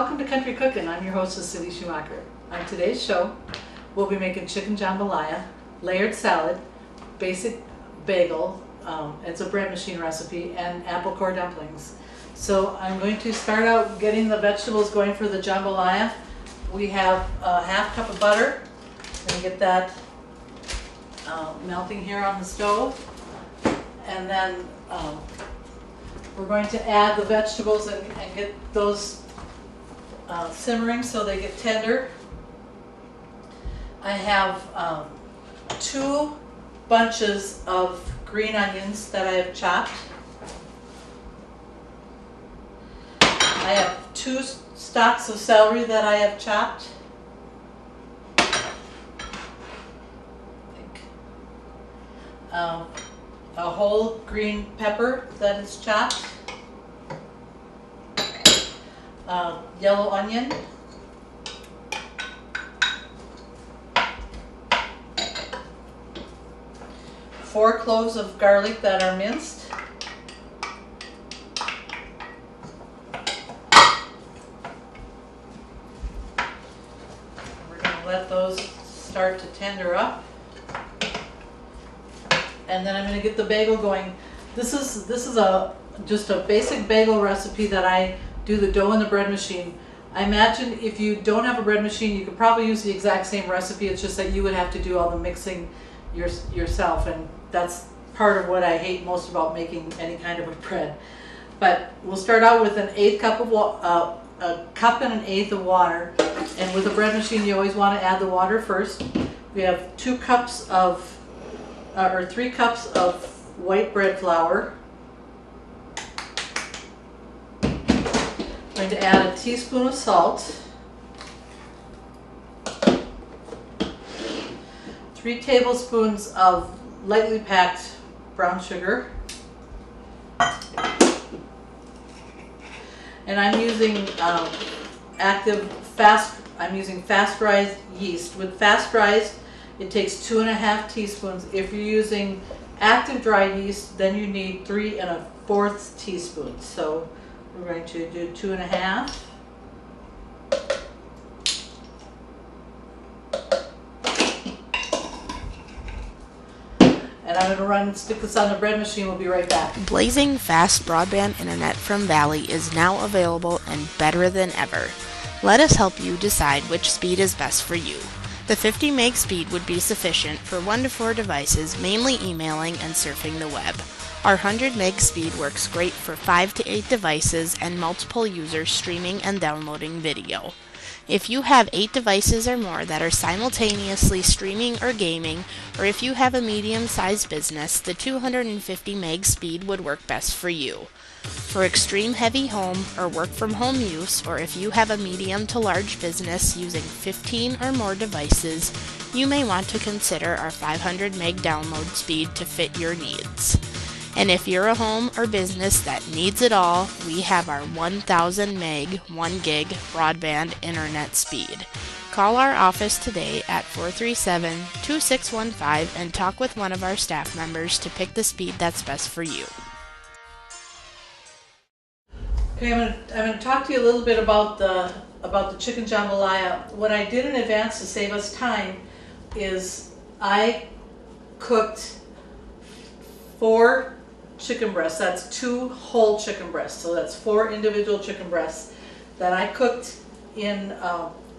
Welcome to Country Cookin'. I'm your hostess, Cindy Schumacher. On today's show, we'll be making chicken jambalaya, layered salad, basic bagel, it's a bread machine recipe, and apple core dumplings. So I'm going to start out getting the vegetables going for the jambalaya. We have a half cup of butter. I'm going to get that melting here on the stove. And then we're going to add the vegetables and get those simmering so they get tender. I have 2 bunches of green onions that I have chopped. I have 2 stalks of celery that I have chopped. A whole green pepper that is chopped. Yellow onion. Four cloves of garlic that are minced. We're going to let those start to tender up. And then I'm going to get the bagel going. This is just a basic bagel recipe that I do the dough in the bread machine. I imagine if you don't have a bread machine, you could probably use the exact same recipe. It's just that you would have to do all the mixing yourself, and that's part of what I hate most about making any kind of a bread. But we'll start out with a cup and an eighth of water, and with a bread machine you always want to add the water first. We have 3 cups of white bread flour. I'm going to add a teaspoon of salt, 3 tablespoons of lightly packed brown sugar, and I'm using fast rise yeast. With fast rise, it takes 2½ teaspoons. If you're using active dry yeast, then you need 3 1/4 teaspoons. So we're going to do 2½. And I'm going to stick this on the bread machine. We'll be right back. Blazing fast broadband internet from Valley is now available and better than ever. Let us help you decide which speed is best for you. The 50 meg speed would be sufficient for 1 to 4 devices, mainly emailing and surfing the web. Our 100 meg speed works great for 5 to 8 devices and multiple users streaming and downloading video. If you have 8 devices or more that are simultaneously streaming or gaming, or if you have a medium-sized business, the 250 meg speed would work best for you. For extreme heavy home or work from home use, or if you have a medium to large business using 15 or more devices, you may want to consider our 500 meg download speed to fit your needs. And if you're a home or business that needs it all, we have our 1000 meg 1 gig broadband internet speed. Call our office today at 437-2615 and talk with one of our staff members to pick the speed that's best for you. Okay, I'm going to talk to you a little bit about the chicken jambalaya. What I did in advance to save us time is I cooked 4 chicken breasts. That's 2 whole chicken breasts. So that's 4 individual chicken breasts that I cooked in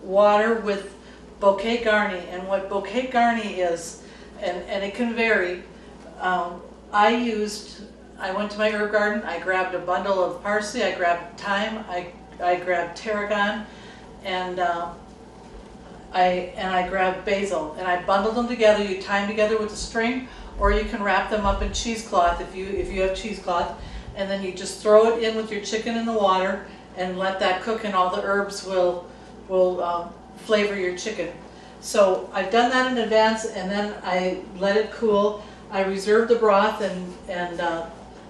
water with bouquet garni. And what bouquet garni is, and it can vary, I went to my herb garden, I grabbed a bundle of parsley, I grabbed thyme, I grabbed tarragon, and I grabbed basil, and I bundled them together. You tie them together with a string, or you can wrap them up in cheesecloth if you have cheesecloth, and then you just throw it in with your chicken in the water and let that cook, and all the herbs will flavor your chicken. So I've done that in advance, and then I let it cool. I reserved the broth and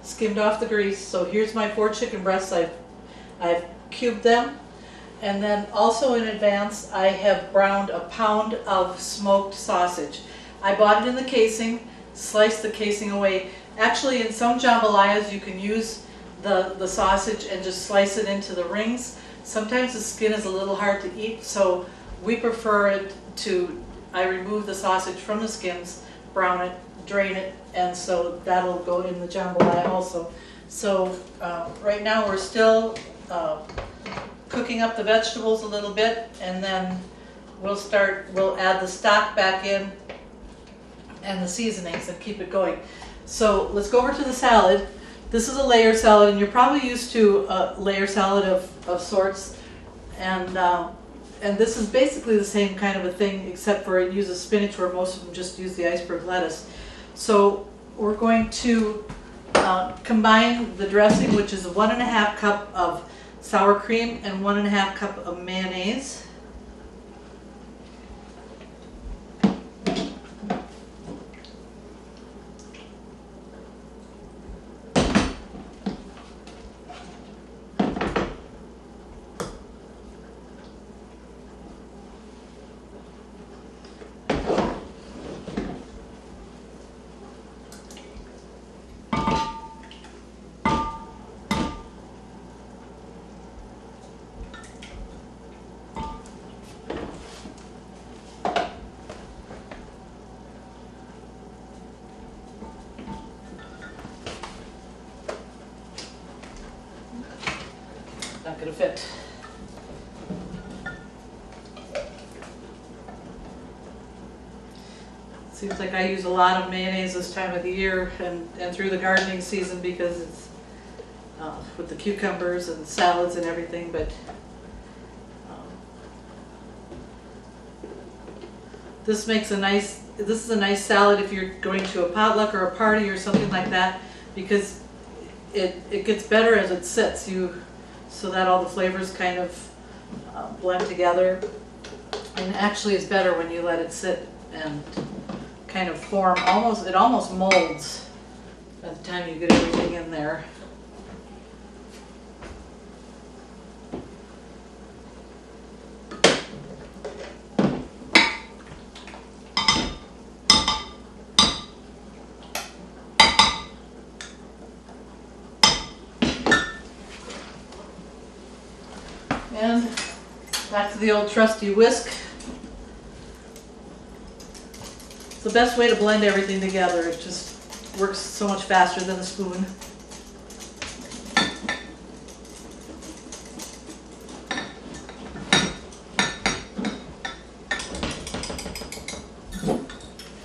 skimmed off the grease. So here's my 4 chicken breasts. I've cubed them, and then also in advance I have browned a pound of smoked sausage. I bought it in the casing, sliced the casing away. Actually, in some jambalayas you can use the sausage and just slice it into the rings, sometimes the skin is a little hard to eat, so we prefer it to, I remove the sausage from the skins, brown it, drain it, and so that'll go in the jambalaya also. So right now we're still cooking up the vegetables a little bit, and then we'll add the stock back in and the seasonings and keep it going. So let's go over to the salad. This is a layer salad, and you're probably used to a layer salad of sorts, and this is basically the same kind of a thing, except for it uses spinach, where most of them just use the iceberg lettuce. So we're going to combine the dressing, which is 1.5 cup of sour cream and 1.5 cup of mayonnaise. Not gonna fit. Seems like I use a lot of mayonnaise this time of the year and through the gardening season, because it's with the cucumbers and salads and everything, but this is a nice salad if you're going to a potluck or a party or something like that, because it gets better as it sits, so that all the flavors kind of blend together, and actually is better when you let it sit and kind of form. It almost molds by the time you get everything in there. And back to the old trusty whisk. It's the best way to blend everything together. It just works so much faster than a spoon.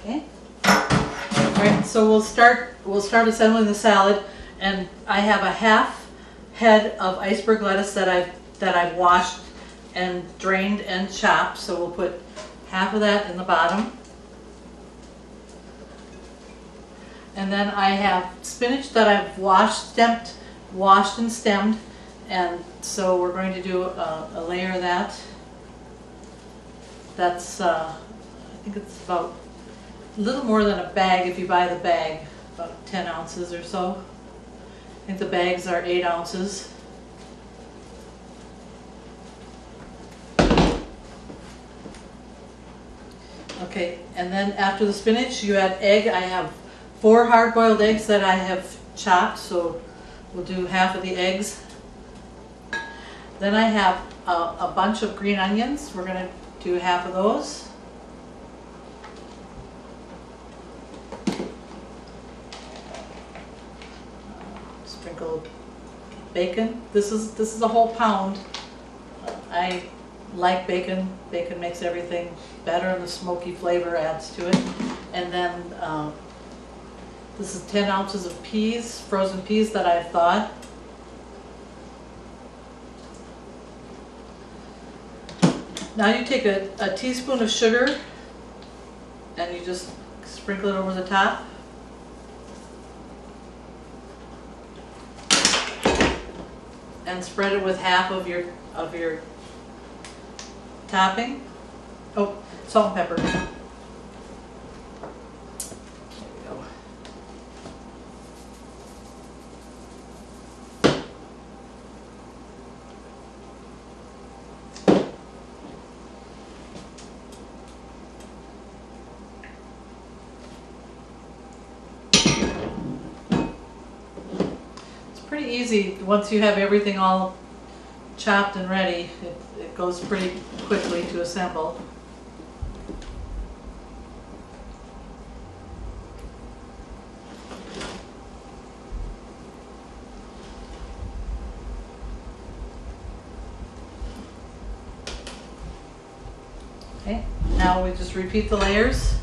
Okay. All right, so we'll start assembling the salad, and I have a half head of iceberg lettuce that I've washed and drained and chopped, so we'll put half of that in the bottom. And then I have spinach that I've washed and stemmed, and so we're going to do a layer of that. That's, I think it's about a little more than a bag if you buy the bag, about 10 ounces or so. I think the bags are 8 ounces. Okay, and then after the spinach, you add egg. I have 4 hard-boiled eggs that I have chopped, so we'll do half of the eggs. Then I have a bunch of green onions. We're going to do half of those. Sprinkle bacon. This is a whole pound. I like bacon. Bacon makes everything better, and the smoky flavor adds to it. And then this is 10 ounces of peas, frozen peas that I've thawed. Now you take a teaspoon of sugar and you just sprinkle it over the top. And spread it with half of your topping. Oh, salt and pepper. There we go. It's pretty easy once you have everything all chopped and ready, it goes pretty quickly to assemble. Okay, now we just repeat the layers.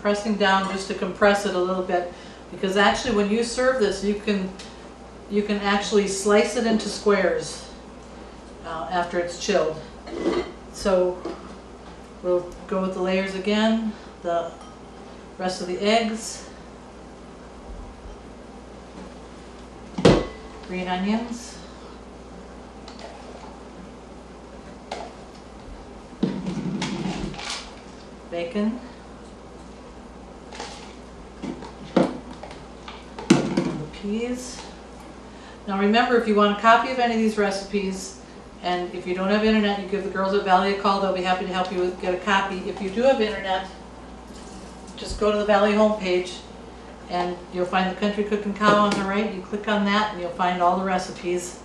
Pressing down just to compress it a little bit, because actually when you serve this you can actually slice it into squares after it's chilled. So we'll go with the layers again, the rest of the eggs, green onions, bacon, peas. Now remember, if you want a copy of any of these recipes, and if you don't have internet, you give the girls at Valley a call. They'll be happy to help you get a copy. If you do have internet, just go to the Valley homepage and you'll find the Country Cookin' Cow on the right. You click on that and you'll find all the recipes.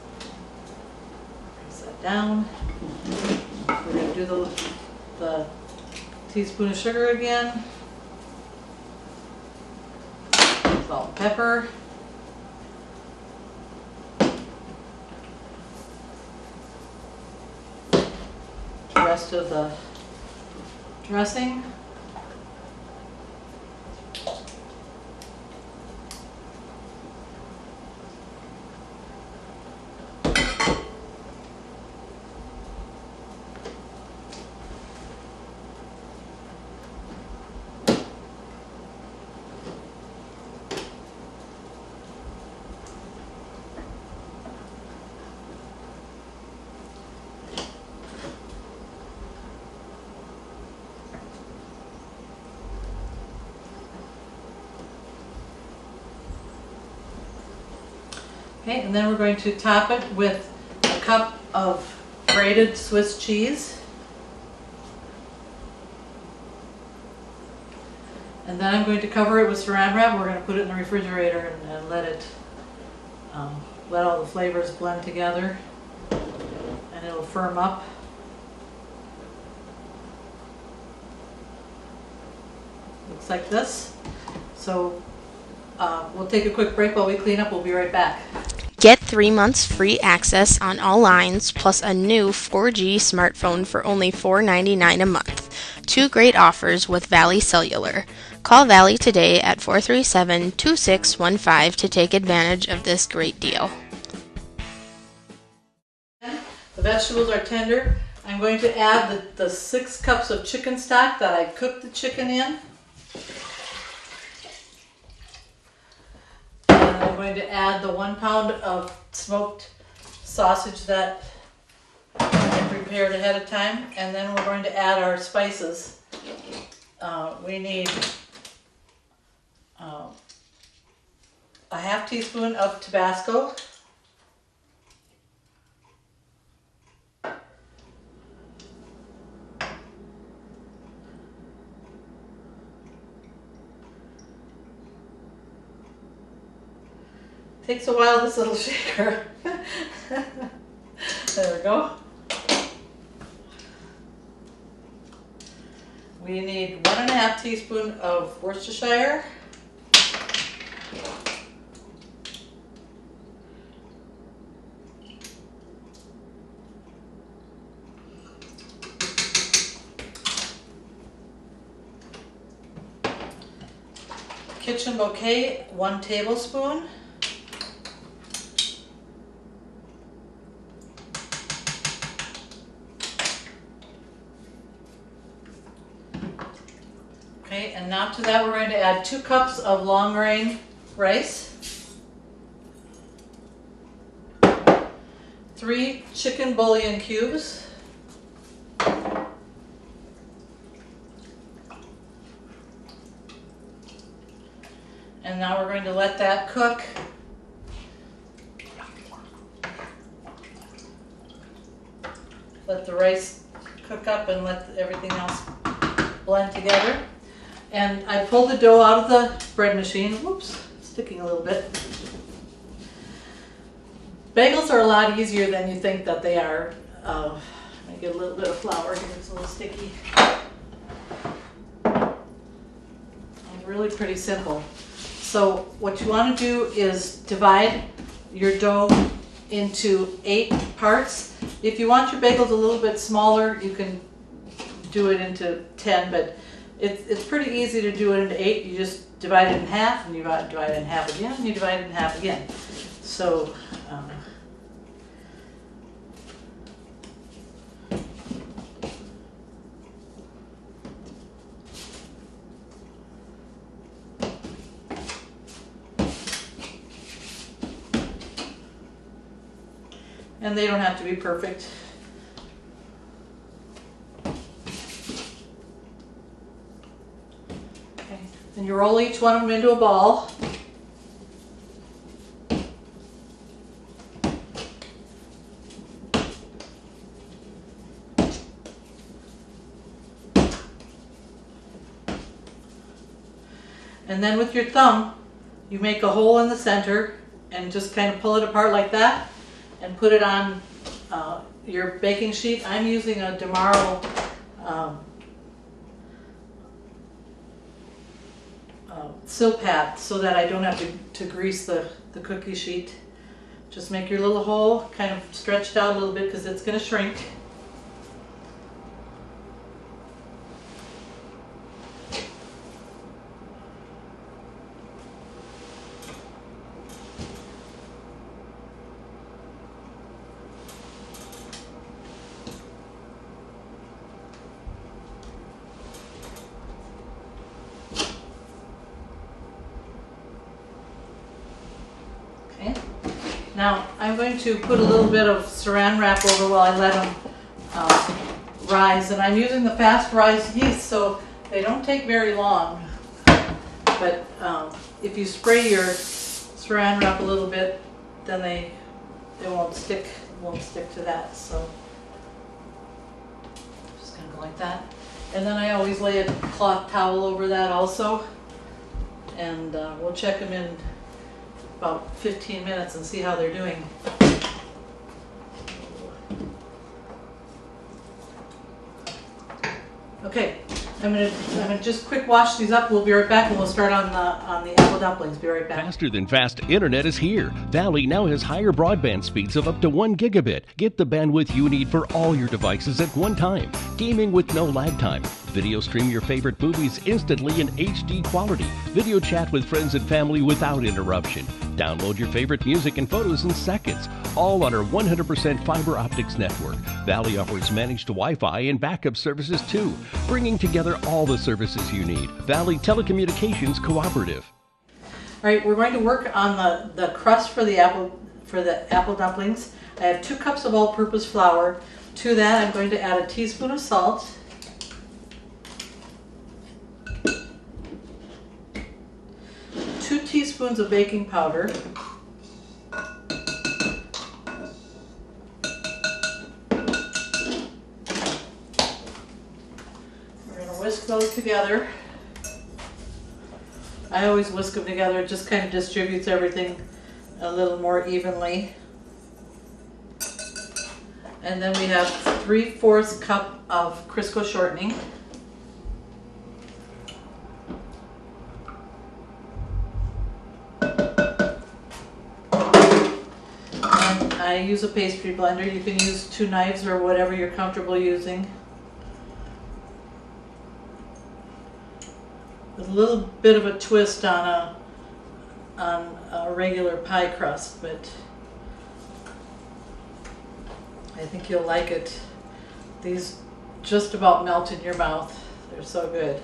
Press that down. We're going to do the teaspoon of sugar again. Salt and pepper. Rest of the dressing. Okay, and then we're going to top it with a cup of grated Swiss cheese. And then I'm going to cover it with saran wrap. We're going to put it in the refrigerator and let it, let all the flavors blend together, and it'll firm up. Looks like this. So we'll take a quick break while we clean up. We'll be right back. Get 3 months free access on all lines plus a new 4G smartphone for only $4.99 a month. 2 great offers with Valley Cellular. Call Valley today at 437-2615 to take advantage of this great deal. The vegetables are tender. I'm going to add the 6 cups of chicken stock that I cooked the chicken in. And I'm going to add the 1 pound of smoked sausage that I prepared ahead of time. And then we're going to add our spices. We need a half teaspoon of Tabasco, takes a while, this little shaker. There we go. We need 1.5 teaspoons of Worcestershire. Kitchen bouquet, 1 tablespoon. Okay, and And now to that we're going to add 2 cups of long grain rice, 3 chicken bouillon cubes, and now we're going to let that cook. Let the rice cook up and let everything else blend together. And I pulled the dough out of the bread machine. Whoops, sticking a little bit. Bagels are a lot easier than you think that they are. Let me get a little bit of flour here, it's a little sticky. It's really pretty simple. So what you want to do is divide your dough into 8 parts. If you want your bagels a little bit smaller, you can do it into 10, but it's pretty easy to do it into 8. You just divide it in half, and you divide it in half again, and you divide it in half again. So, and they don't have to be perfect. Okay, and you roll each one of them into a ball. And then with your thumb, you make a hole in the center and just kind of pull it apart like that and put it on your baking sheet. I'm using a DeMaro Silpat so that I don't have to grease the cookie sheet. Just make your little hole, kind of stretch it out a little bit because it's going to shrink. Now I'm going to put a little bit of saran wrap over while I let them rise, and I'm using the fast rise yeast so they don't take very long, but if you spray your saran wrap a little bit, then they won't stick to that. So just gonna go like that, and then I always lay a cloth towel over that also, and we'll check them in about 15 minutes and see how they're doing. Okay, I'm gonna just quick wash these up. We'll be right back, and we'll start on the apple dumplings. Be right back. Faster than fast internet is here. Valley now has higher broadband speeds of up to 1 gigabit. Get the bandwidth you need for all your devices at one time. Gaming with no lag time. Video stream your favorite movies instantly in HD quality. Video chat with friends and family without interruption. Download your favorite music and photos in seconds, all on our 100% fiber optics network. Valley offers managed Wi-Fi and backup services too, bringing together all the services you need. Valley Telecommunications Cooperative. All right, we're going to work on the crust for the apple dumplings. I have 2 cups of all-purpose flour. To that, I'm going to add a teaspoon of salt, 2 teaspoons of baking powder, we're going to whisk those together. I always whisk them together, it just kind of distributes everything a little more evenly. And then we have 3/4 cup of Crisco shortening. And I use a pastry blender. You can use 2 knives or whatever you're comfortable using. With a little bit of a twist on a regular pie crust, but I think you'll like it. These just about melt in your mouth. They're so good.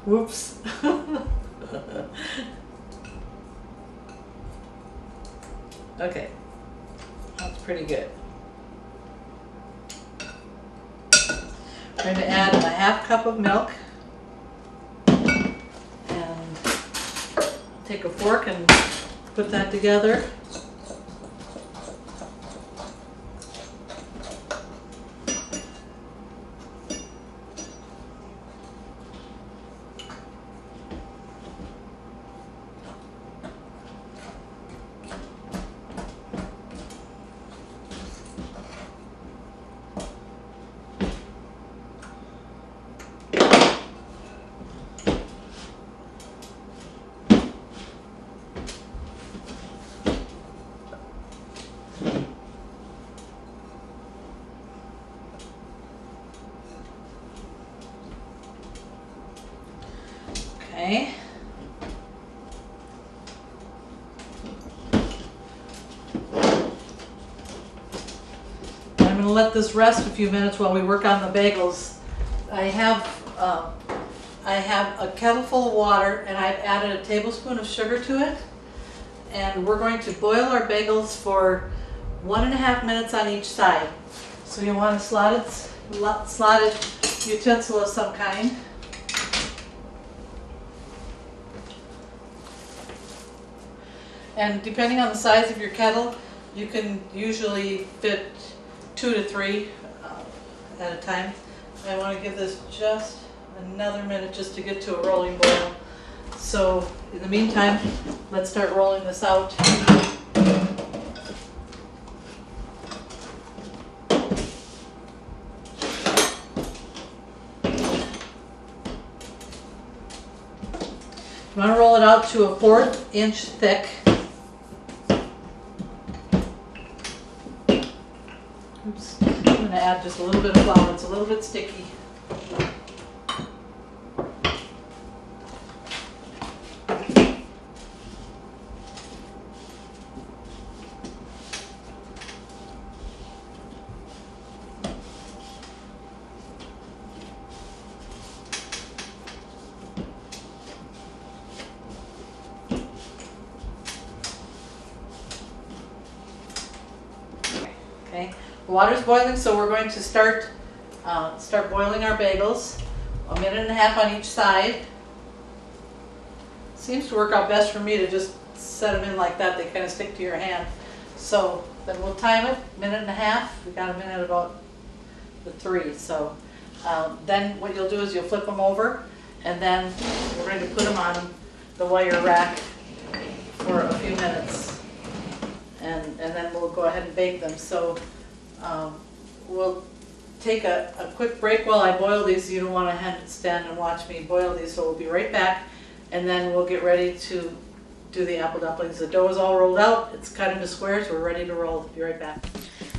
Whoops. Okay, that's pretty good. I'm going to add a half cup of milk and take a fork and put that together. Okay. I'm going to let this rest a few minutes while we work on the bagels. I have a kettle full of water and I've added a tablespoon of sugar to it. And we're going to boil our bagels for 1.5 minutes on each side. So you want a slotted utensil of some kind. And depending on the size of your kettle, you can usually fit 2 to 3 at a time. I want to give this just another minute just to get to a rolling boil. So in the meantime, let's start rolling this out. You want to roll it out to a 1/4 inch thick. Oops. I'm going to add just a little bit of flour. It's a little bit sticky. Okay, the water's boiling, so we're going to start boiling our bagels. 1.5 minutes on each side. Seems to work out best for me to just set them in like that. They kind of stick to your hand. So then we'll time it, 1.5 minutes. We got a minute about the 3. So then what you'll do is you'll flip them over, and then we're going to put them on the wire rack for a few minutes. And then we'll go ahead and bake them. So we'll take a quick break while I boil these. You don't want to stand and watch me boil these, so we'll be right back. And then we'll get ready to do the apple dumplings. The dough is all rolled out. It's cut into squares. We're ready to roll. Be right back.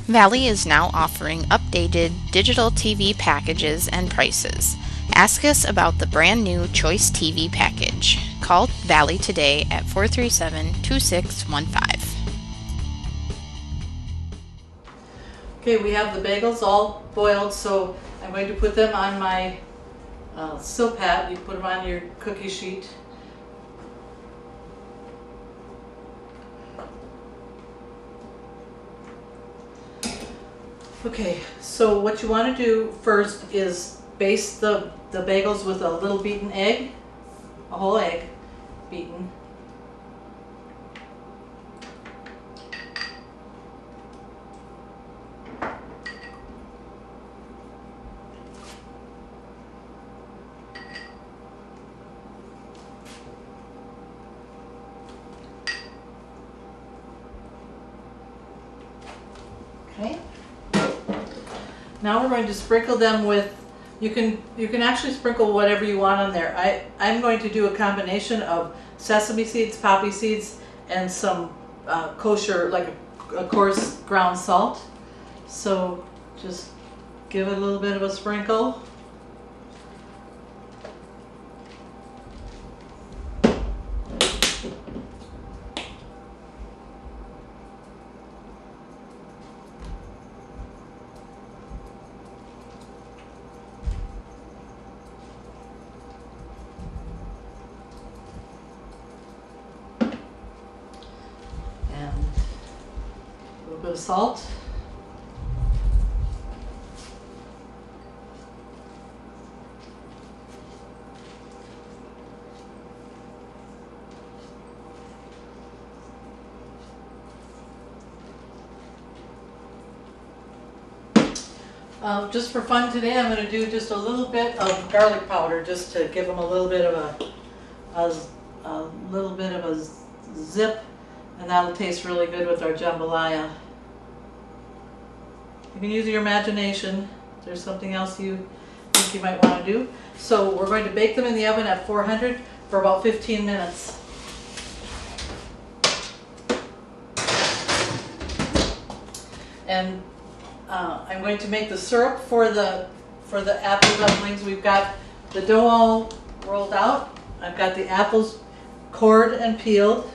Valley is now offering updated digital TV packages and prices. Ask us about the brand new Choice TV package. Call Valley today at 437-2615. Okay, we have the bagels all boiled, so I'm going to put them on my Silpat. You put them on your cookie sheet. Okay, so what you want to do first is baste the bagels with a little beaten egg, a whole egg beaten. Okay. Now we're going to sprinkle them with, you can actually sprinkle whatever you want on there. I'm going to do a combination of sesame seeds, poppy seeds, and some kosher, like a coarse ground salt. So just give it a little bit of a sprinkle. of salt. Just for fun today, I'm going to do just a little bit of garlic powder, just to give them a little bit of a zip, and that'll taste really good with our jambalaya. You can use your imagination. If there's something else you think you might want to do. So we're going to bake them in the oven at 400 for about 15 minutes. And I'm going to make the syrup for the apple dumplings. We've got the dough all rolled out. I've got the apples cored and peeled.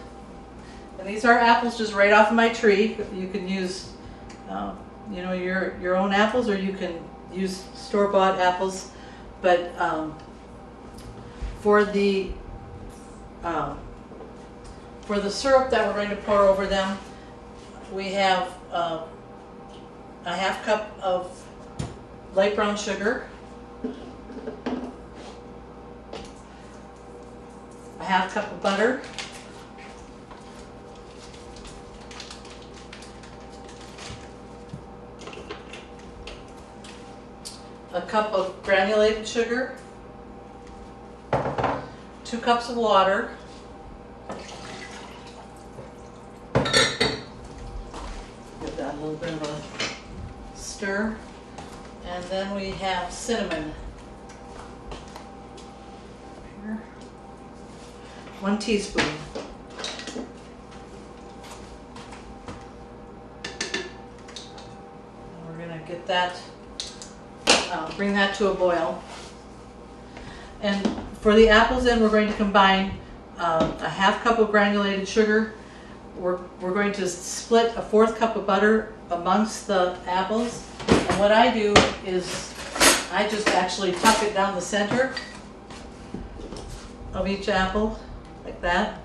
And these are apples just right off of my tree. You can use you know, your own apples, or you can use store-bought apples. But for the syrup that we're going to pour over them, we have a half cup of light brown sugar, a half cup of butter, a cup of granulated sugar, 2 cups of water, give that a little bit of a stir, and then we have cinnamon. Here. 1 teaspoon. And we're going to get that, bring that to a boil. And for the apples, then we're going to combine a half cup of granulated sugar. We're going to split a 1/4 cup of butter amongst the apples. And what I do is I just actually tuck it down the center of each apple, like that.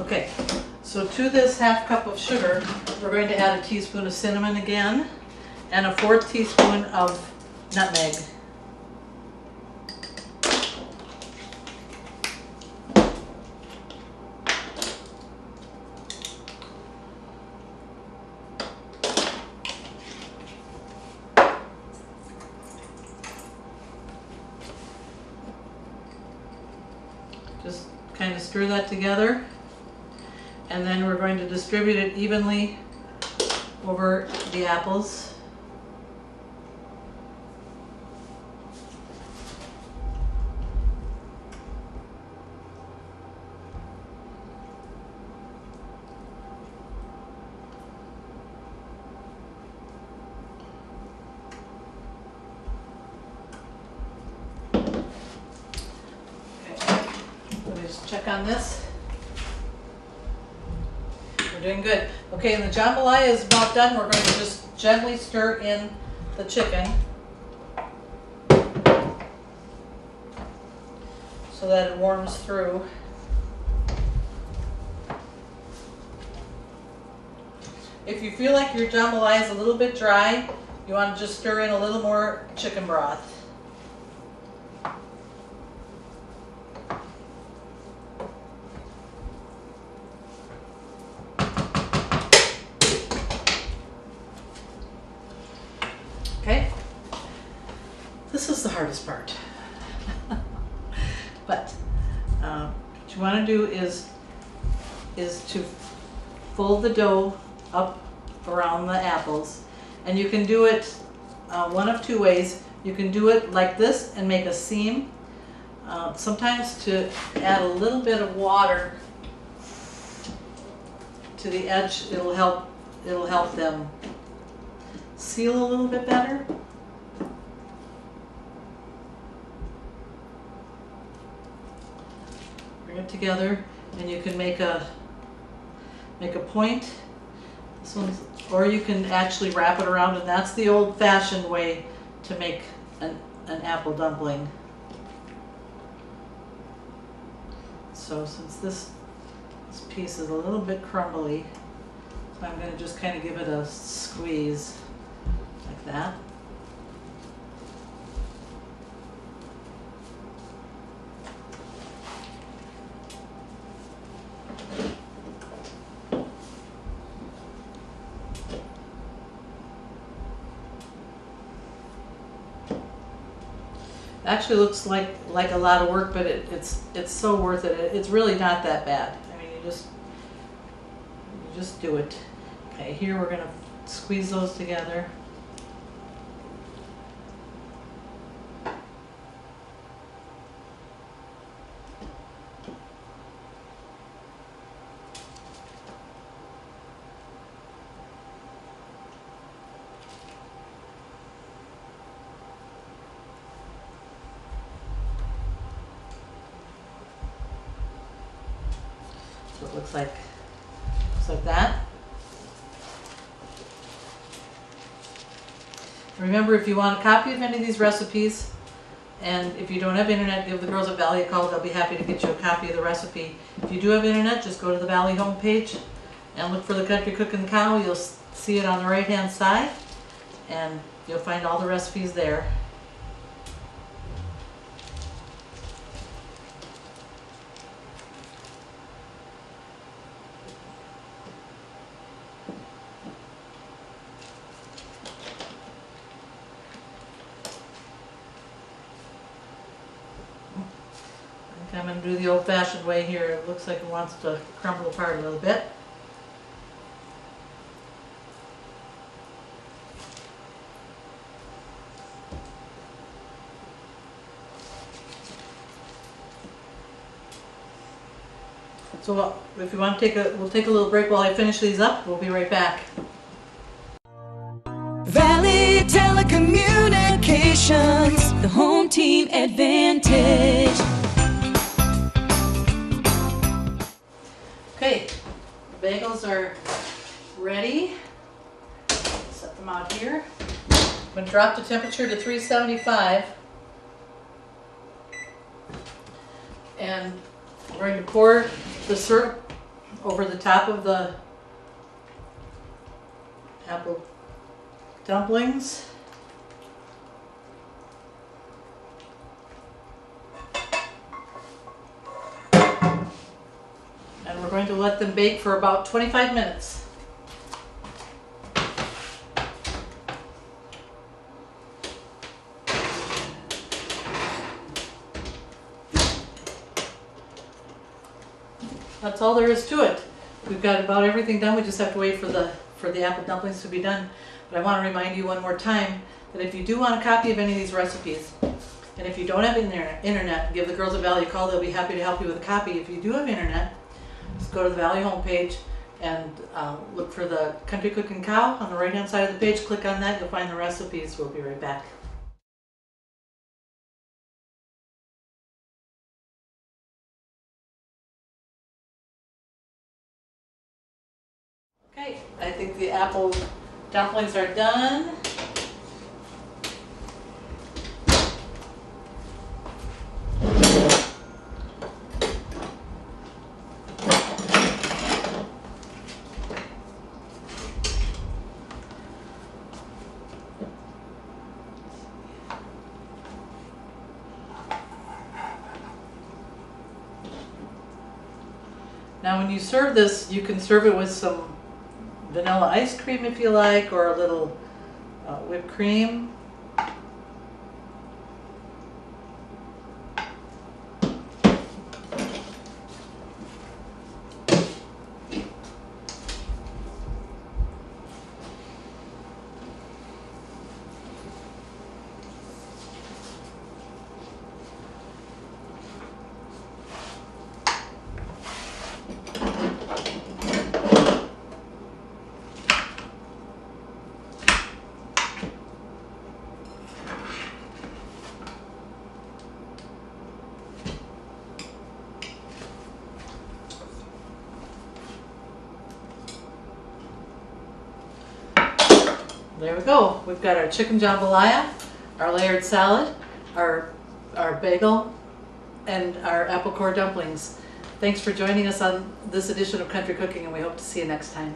Okay, so to this half cup of sugar, we're going to add a teaspoon of cinnamon again, and a 1/4 teaspoon of nutmeg. Just kind of stir that together. And then we're going to distribute it evenly over the apples. Okay, let me just check on this. We're doing good. Okay, and the jambalaya is about done. We're going to just gently stir in the chicken so that it warms through. If you feel like your jambalaya is a little bit dry, you want to just stir in a little more chicken broth. Okay, this is the hardest part. But what you want to do is to fold the dough up around the apples, And you can do it one of two ways. You can do it like this and make a seam. Sometimes to add a little bit of water to the edge, it'll help them seal a little bit better. Bring it together, and you can make a point. This one's, or you can actually wrap it around, and that's the old-fashioned way to make an apple dumpling. So since this piece is a little bit crumbly, so I'm going to just kind of give it a squeeze like that. Actually looks like a lot of work, but it's so worth it. It's really not that bad. I mean, you just do it. Okay, here we're going to squeeze those together. So it looks like that. Remember, if you want a copy of any of these recipes, and if you don't have internet, give the girls at Valley a call. They'll be happy to get you a copy of the recipe. If you do have internet, just go to the Valley homepage and look for the Country Cookin' Cow. You'll see it on the right hand side, and you'll find all the recipes there. I'm going to do the old-fashioned way here. It looks like it wants to crumble apart a little bit. So if you want to we'll take a little break while I finish these up. We'll be right back. Valley Telecommunications, the home team advantage. Okay, bagels are ready. Set them out here. I'm going to drop the temperature to 375. And we're going to pour the syrup over the top of the apple dumplings. And we're going to let them bake for about 25 minutes. That's all there is to it. We've got about everything done. We just have to wait for the apple dumplings to be done. But I want to remind you one more time that if you do want a copy of any of these recipes, and if you don't have internet, give the girls at Valley a call. They'll be happy to help you with a copy. If you do have internet, just go to the Valley homepage and look for the Country Cookin' Cow on the right hand side of the page. Click on that. You'll find the recipes. We'll be right back. Okay, I think the apple dumplings are done. Now when you serve this, you can serve it with some vanilla ice cream if you like, or a little whipped cream. There we go. We've got our chicken jambalaya, our layered salad, our bagel, and our apple core dumplings. Thanks for joining us on this edition of Country Cooking, and we hope to see you next time.